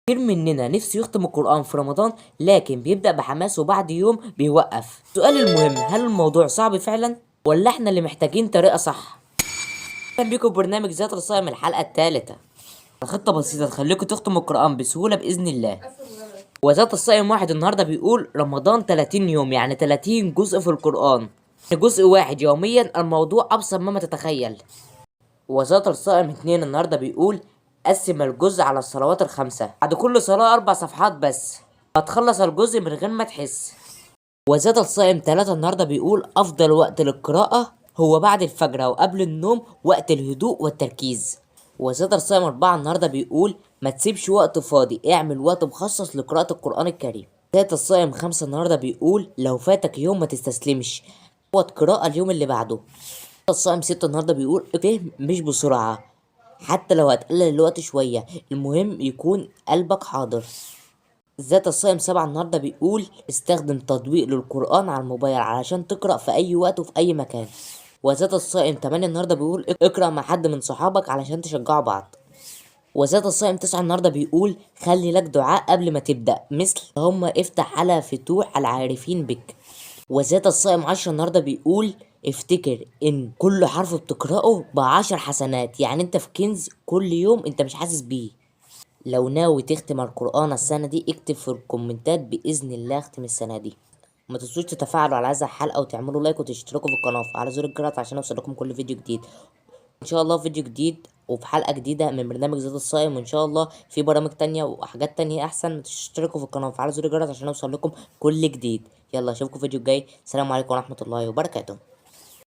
كتير مننا نفسه يختم القرآن في رمضان، لكن بيبدأ بحماس وبعد يوم بيوقف. السؤال المهم، هل الموضوع صعب فعلا ولا احنا اللي محتاجين طريقة صح؟ اهلا بيكم في برنامج ذات الصائم الحلقة الثالثة. الخطة بسيطة تخليكم تختموا القرآن بسهولة بإذن الله. وذات الصائم واحد النهاردة بيقول رمضان 30 يوم، يعني 30 جزء في القرآن، جزء واحد يوميا. الموضوع أبسط مما تتخيل. وذات الصائم اتنين النهاردة بيقول قسم الجزء على الصلوات الخمسة، بعد كل صلاة 4 صفحات بس، هتخلص الجزء من غير ما تحس. وذات الصائم تلاتة النهاردة بيقول أفضل وقت للقراءة هو بعد الفجر أو قبل النوم، وقت الهدوء والتركيز. وذات الصائم أربعة النهاردة بيقول ما تسيبش وقت فاضي، اعمل وقت مخصص لقراءة القرآن الكريم. ذات الصائم خمسة النهاردة بيقول لو فاتك يوم ما تستسلمش، قوة قراءة اليوم اللي بعده. الصائم ستة النهاردة بيقول فهم مش بسرعة، حتى لو هتقلل الوقت شوية، المهم يكون قلبك حاضر. ذات الصائم سبعة النهاردة بيقول استخدم تطبيق للقرآن على الموبايل علشان تقرأ في أي وقت وفي أي مكان. وذات الصائم تمانية النهاردة بيقول اقرأ مع حد من صحابك علشان تشجعوا بعض. وذات الصائم تسعة النهاردة بيقول خلي لك دعاء قبل ما تبدأ، مثل هم افتح على فتوح العارفين بك. وذات الصائم عشرة النهاردة بيقول افتكر ان كل حرف بتقرأه ب10 حسنات، يعني انت في كنز كل يوم انت مش حاسس بيه. لو ناوي تختم القرآن السنة دي اكتب في الكومنتات بإذن الله اختم السنة دي. ما تنسوش تتفاعلوا على هذا الحلقة وتعملوا لايك وتشتركوا في القناة وعلى زر الجرس عشان يوصلكم كل فيديو جديد. ان شاء الله فيديو جديد وفي حلقة جديدة من برنامج ذات الصائم، وان شاء الله في برامج تانية وحاجات تانية احسن. تشتركوا في القناة وفعلوا زر الجرس عشان يوصل لكم كل جديد. يلا اشوفكم فيديو جاي. السلام عليكم ورحمة الله وبركاته.